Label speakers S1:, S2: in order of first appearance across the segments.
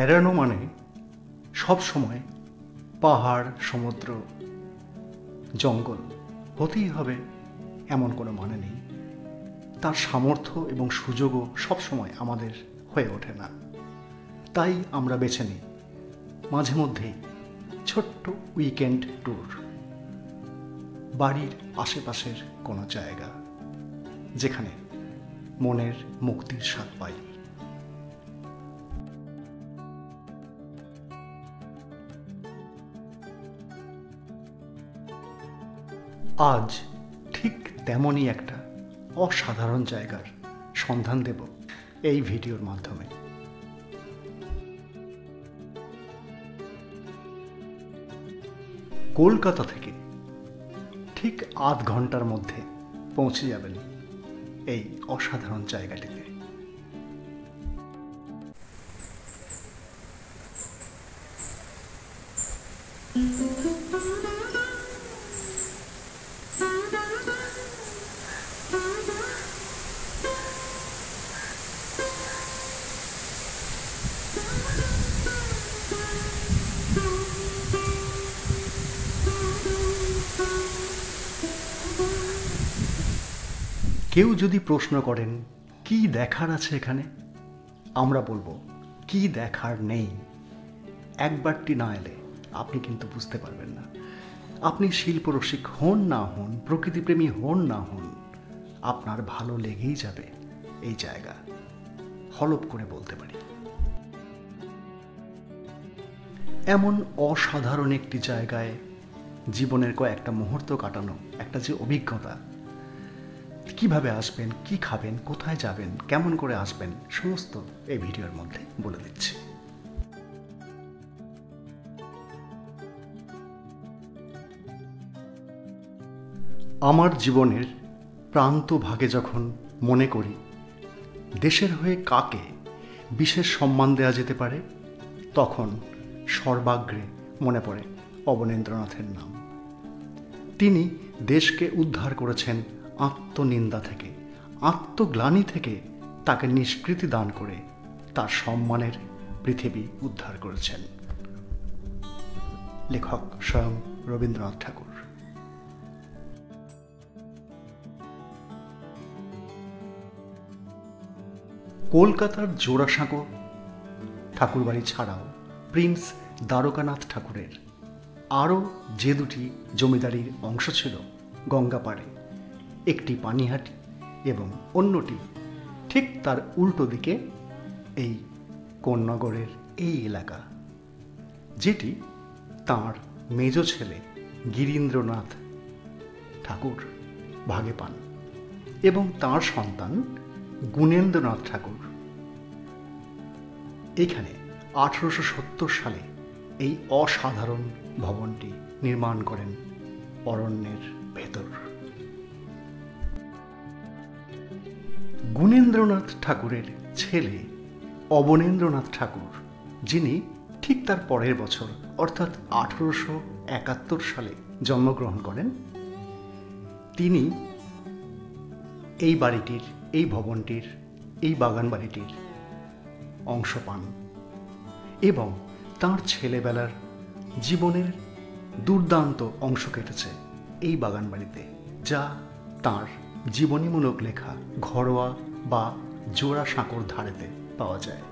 S1: বেড়ানো মানে সব সময় পাহাড়, সমুদ্র, জঙ্গল হতেই হবে এমন কোনো মানে নেই। তার সামর্থ্য এবং সুযোগও সবসময় আমাদের হয়ে ওঠে না। তাই আমরা বেছে নিই মাঝে মধ্যেই ছোট্ট উইকেন্ড ট্যুর, বাড়ির আশেপাশের কোনো জায়গা যেখানে মনের মুক্তির স্বাদ পাই। আজ ঠিক তেমনই একটা অসাধারণ জায়গার সন্ধান দেব এই ভিডিওর মাধ্যমে। কলকাতা থেকে ঠিক আধ ঘন্টার মধ্যে পৌঁছে যাবেন এই অসাধারণ জায়গাটিতে। কেউ যদি প্রশ্ন করেন কি দেখার আছে এখানে, আমরা বলবো কি দেখার নেই। একবারটি না এলে আপনি কিন্তু বুঝতে পারবেন না। আপনি শিল্পরসিক হন না হন, প্রকৃতিপ্রেমী হন না হন, আপনার ভালো লেগেই যাবে এই জায়গা, হলপ করে বলতে পারি। এমন অসাধারণ একটি জায়গায় জীবনের কয়েকটা মুহূর্ত কাটানো একটা যে অভিজ্ঞতা, কিভাবে আসবেন, কি খাবেন, কোথায় যাবেন, কেমন করে আসবেন, সমস্ত এই ভিডিওর মধ্যে বলে দিচ্ছি। আমার জীবনের প্রান্ত ভাগে যখন মনে করি দেশের হয়ে কাকে বিশেষ সম্মান দেওয়া যেতে পারে, তখন সর্বাগ্রে মনে পড়ে অবনীন্দ্রনাথের নাম। তিনি দেশকে উদ্ধার করেছেন আত্মনিন্দা থেকে, আত্মগ্লানি থেকে তাকে নিষ্কৃতি দান করে তার সম্মানের পৃথিবী উদ্ধার করেছেন। লেখক স্বয়ং রবীন্দ্রনাথ ঠাকুর। কলকাতার জোড়াসাঁকো ঠাকুরবাড়ি ছাড়াও প্রিন্স দ্বারকানাথ ঠাকুরের আরও যে দুটি জমিদারির অংশ ছিল গঙ্গাপাড়ে, একটি পানিহাটি এবং অন্যটি ঠিক তার উল্টো দিকে এই কোন্নগরের এই এলাকা, যেটি তাঁর মেজ ছেলে গিরীন্দ্রনাথ ঠাকুর ভাগে পান এবং তাঁর সন্তান গুণেন্দ্রনাথ ঠাকুর। এখানে 1870 সালে এই অসাধারণ ভবনটি নির্মাণ করেন অরণ্যের ভেতর। গুণেন্দ্রনাথ ঠাকুরের ছেলে অবনীন্দ্রনাথ ঠাকুর, যিনি ঠিক তার পরের বছর অর্থাৎ 1871 সালে জন্মগ্রহণ করেন, তিনি এই বাড়িটির, এই ভবনটির, এই বাগান বাড়িটির অংশ পান এবং তাঁর ছেলেবেলার জীবনের দুর্দান্ত অংশ কেটেছে এই বাগান বাড়িতে, যা তাঁর জীবনীমূলক লেখা ঘরোয়া বা জোড়াসাঁকোর ধারেতে পাওয়া যায়।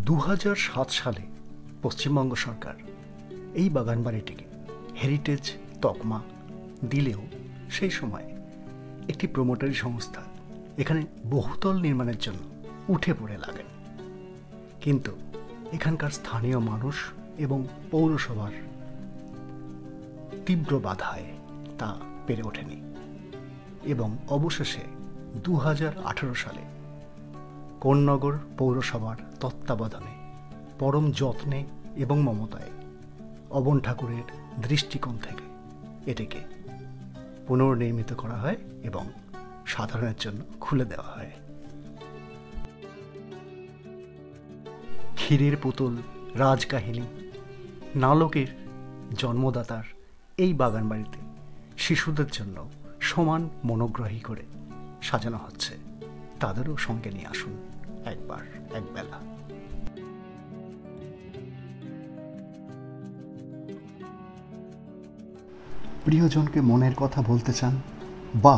S1: দু 2007 সালে পশ্চিমবঙ্গ সরকার এই বাগান বাড়িটিকে হেরিটেজ তকমা দিলেও সেই সময় একটি প্রমোটারি সংস্থা এখানে বহুতল নির্মাণের জন্য উঠে পড়ে লাগেন, কিন্তু এখানকার স্থানীয় মানুষ এবং পৌরসভার তীব্র বাধায় তা পেরে ওঠেনি এবং অবশেষে 2018 সালে কোন্নগর পৌরসভার তত্ত্বাবধানে পরম যত্নে এবং মমতায় অবন ঠাকুরের দৃষ্টিকোণ থেকে এটিকে পুনর্নির্মিত করা হয় এবং সাধারণের জন্য খুলে দেওয়া হয়। ক্ষীরের পুতুল রাজকাহিনী নালকের জন্মদাতার এই বাগানবাড়িতে শিশুদের জন্য সমান মনোগ্রাহী করে সাজানো হচ্ছে। তাদেরও সঙ্গে নিয়ে আসুন একবার একবেলা। প্রিয়জনকে মনের কথা বলতে চান বা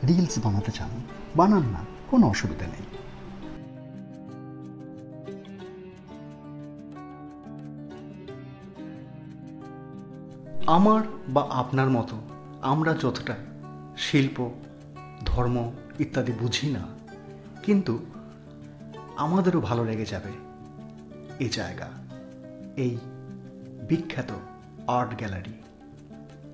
S1: রিলস বানাতে চান, বানান না, কোনো অসুবিধা নেই। আমার বা আপনার মতো আমরা যতটা শিল্প, ধর্ম ইত্যাদি বুঝি না, কিন্তু আমাদেরও ভালো লেগে যাবে এই জায়গা, এই বিখ্যাত আর্ট গ্যালারি।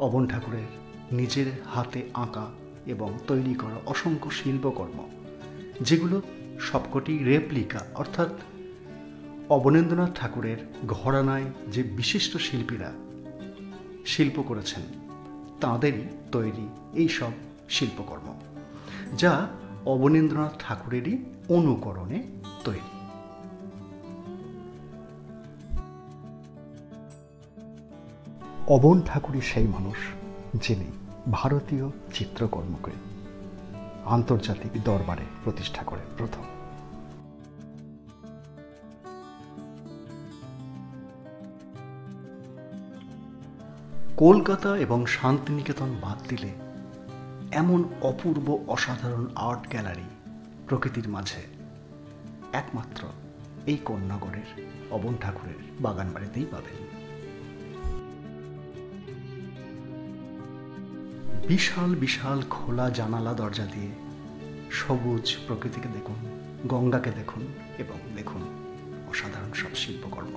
S1: অবন ঠাকুরের নিজের হাতে আঁকা এবং তৈরি করা অসংখ্য শিল্পকর্ম, যেগুলো সবকটি রেপ্লিকা, অর্থাৎ অবনীন্দ্রনাথ ঠাকুরের ঘরানায় যে বিশিষ্ট শিল্পীরা শিল্প করেছেন তাঁদেরই তৈরি এই সব শিল্পকর্ম, যা অবনীন্দ্রনাথ ঠাকুরেরই অনুকরণে তৈরি। অবন ঠাকুরই সেই মানুষ যিনি ভারতীয় চিত্রকর্মকে আন্তর্জাতিক দরবারে প্রতিষ্ঠা করেন প্রথম। কলকাতা এবং শান্তিনিকেতন বাদ দিলে এমন অপূর্ব অসাধারণ আর্ট গ্যালারি প্রকৃতির মাঝে একমাত্র এই কোন্নগরের অবন ঠাকুরের বাগানবাড়িতেই পাবেন। বিশাল বিশাল খোলা জানালা দরজা দিয়ে সবুজ প্রকৃতিকে দেখুন, গঙ্গাকে দেখুন এবং দেখুন অসাধারণ সব শিল্পকর্ম।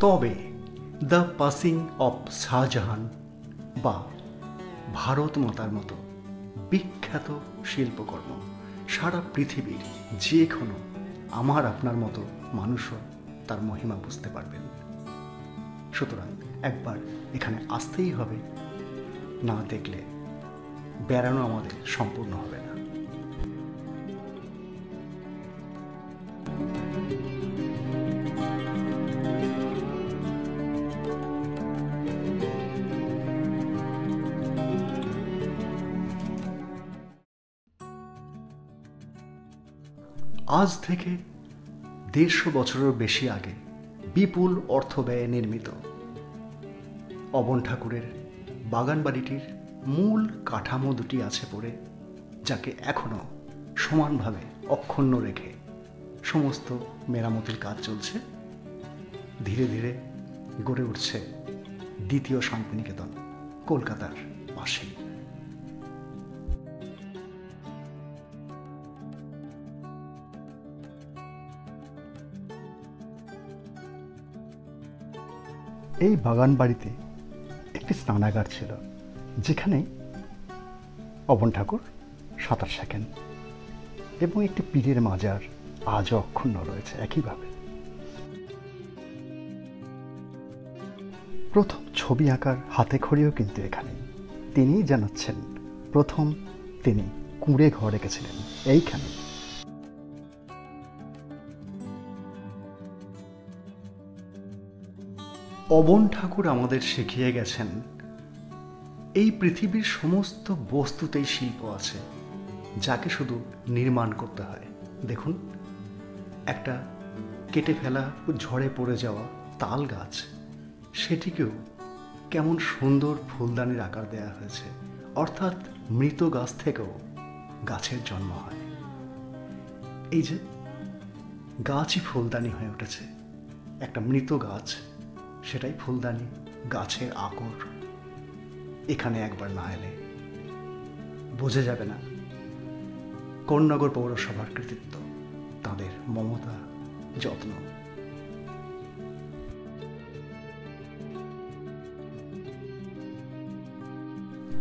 S1: তবে দ্য পাসিং অফ শাহজাহান বা ভারত মাতার মতো বিখ্যাত শিল্পকর্ম সারা পৃথিবীর যে কোনো আমার আপনার মতো মানুষও তার মহিমা বুঝতে পারবেন। সুতরাং একবার এখানে আসতেই হবে, না দেখলে বেড়ানো আমাদের সম্পূর্ণ হবে না। আজ থেকে 150 বছরের বেশি আগে বিপুল অর্থ ব্যয়ে নির্মিত অবন ঠাকুরের বাগানবাড়িটির মূল কাঠামো দুটি আছে পড়ে, যাকে এখনো সমানভাবে অক্ষুণ্ণ রেখে সমস্ত মেরামতির কাজ চলছে। ধীরে ধীরে গড়ে উঠছে দ্বিতীয় শান্তিনিকেতন কলকাতার পাশেই। এই বাগান বাড়িতে একটি স্নানাগার ছিল, যেখানে অবন ঠাকুর সাঁতার শেখেন, এবং একটি পীরের মাজার আজও অক্ষুণ্ণ রয়েছে একইভাবে। প্রথম ছবি আঁকার হাতে খড়িও কিন্তু এখানে। তিনিই জানাচ্ছেন প্রথম তিনি কুঁড়ে ঘর এঁকেছিলেন এইখানে। অবন ঠাকুর আমাদের শিখিয়ে গেছেন এই পৃথিবীর সমস্ত বস্তুতেই শিল্প আছে, যাকে শুধু নির্মাণ করতে হয়। দেখুন, একটা কেটে ফেলা ঝড়ে পড়ে যাওয়া তাল গাছ, সেটিকেও কেমন সুন্দর ফুলদানির আকার দেওয়া হয়েছে। অর্থাৎ মৃত গাছ থেকেও গাছের জন্ম হয়। এই যে গাছই ফুলদানি হয়ে উঠেছে, একটা মৃত গাছ সেটাই ফুলদানি, গাছের আকর। এখানে একবার না এলে বোঝা যাবে না কোন্নগর পৌরসভার কৃতিত্ব, তাদের মমতা, যত্ন।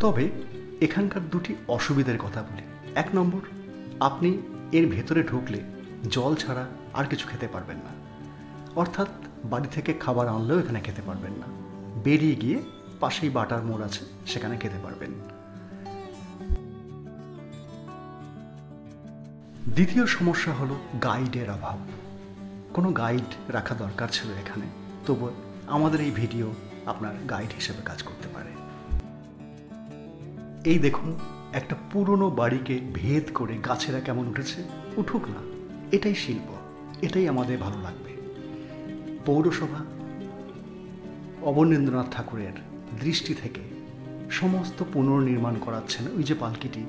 S1: তবে এখানকার দুটি অসুবিধার কথা বলি। 1 নম্বর, আপনি এর ভেতরে ঢুকলে জল ছাড়া আর কিছু খেতে পারবেন না। অর্থাৎ বাড়ি থেকে খাবার আনলেও এখানে খেতে পারবেন না, বেরিয়ে গিয়ে পাশেই বাটার মোড় আছে, সেখানে খেতে পারবেন। দ্বিতীয় সমস্যা হলো গাইডের অভাব। কোনো গাইড রাখা দরকার ছিল এখানে, তবু আমাদের এই ভিডিও আপনার গাইড হিসেবে কাজ করতে পারে। এই দেখুন, একটা পুরনো বাড়িকে ভেদ করে গাছেরা কেমন উঠেছে, উঠুক না, এটাই শিল্প, এটাই আমাদের ভালো লাগবে। পৌরসভা অবনীন্দ্রনাথ ঠাকুরের দৃষ্টি থেকে সমস্ত পুনর্নির্মাণ করাচ্ছেন। ওই যে পালকিটি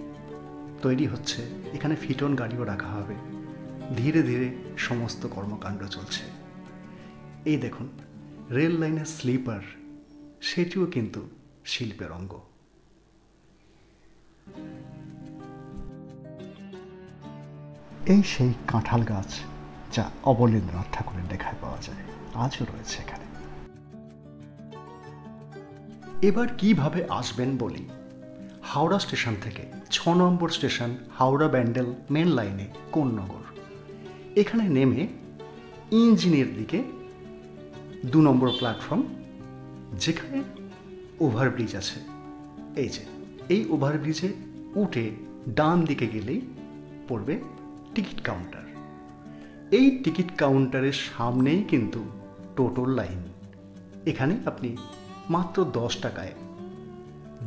S1: তৈরি হচ্ছে, এখানে ফিটন গাড়িও রাখা হবে, ধীরে ধীরে সমস্ত কর্মকাণ্ড চলছে। এই দেখুন, রেল লাইনের স্লিপার, সেটিও কিন্তু শিল্পের অঙ্গ। এই সেই কাঁঠাল গাছ যা অবনীন্দ্রনাথ ঠাকুরের লেখায় পাওয়া যায়, আজও রয়েছে এখানে। এবার কিভাবে আসবেন বলি। হাওড়া স্টেশন থেকে 6 নম্বর স্টেশন হাওড়া ব্যান্ডেল মেন লাইনে কোন্নগর। এখানে নেমে ইঞ্জিনের দিকে 2 নম্বর প্ল্যাটফর্ম, যেখানে ওভারব্রিজ আছে, এই যে এই ওভারব্রিজে উঠে ডান দিকে গেলেই পড়বে টিকিট কাউন্টার। এই টিকিট কাউন্টারের সামনেই কিন্তু টোটোর লাইন। এখানে আপনি মাত্র 10 টাকায়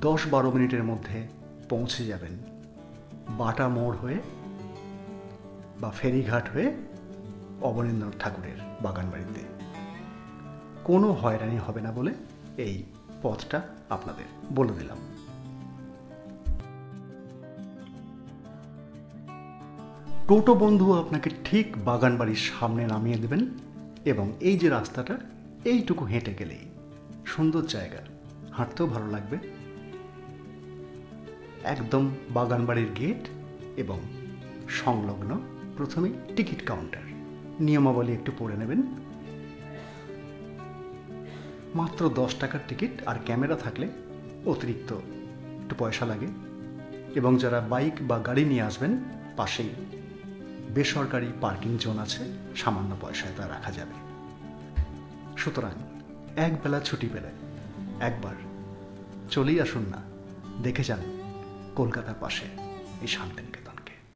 S1: 10-12 মিনিটের মধ্যে পৌঁছে যাবেন বাটা মোড় হয়ে বা ফেরিঘাট হয়ে অবনীন্দ্রনাথ ঠাকুরের বাগানবাড়িতে। কোনো হয়রানি হবে না বলে এই পথটা আপনাদের বলে দিলাম। টোটো বন্ধু আপনাকে ঠিক বাগানবাড়ির সামনে নামিয়ে দেবেন এবং এই যে রাস্তাটা, এইটুকু হেঁটে গেলেই সুন্দর জায়গা, হাঁটতেও ভালো লাগবে। একদম বাগানবাড়ির গেট এবং সংলগ্ন প্রথমেই টিকিট কাউন্টার। নিয়মাবলী একটু পড়ে নেবেন। মাত্র 10 টাকার টিকিট, আর ক্যামেরা থাকলে অতিরিক্ত একটু পয়সা লাগে। এবং যারা বাইক বা গাড়ি নিয়ে আসবেন, পাশেই বেসরকারি পার্কিং জোন আছে, সামান্য পয়সায় তা রাখা যাবে। সুতরাং একবেলা ছুটি পেলে একবার চলেই আসুন না, দেখে যান কলকাতার পাশে এই শান্তিনিকেতন।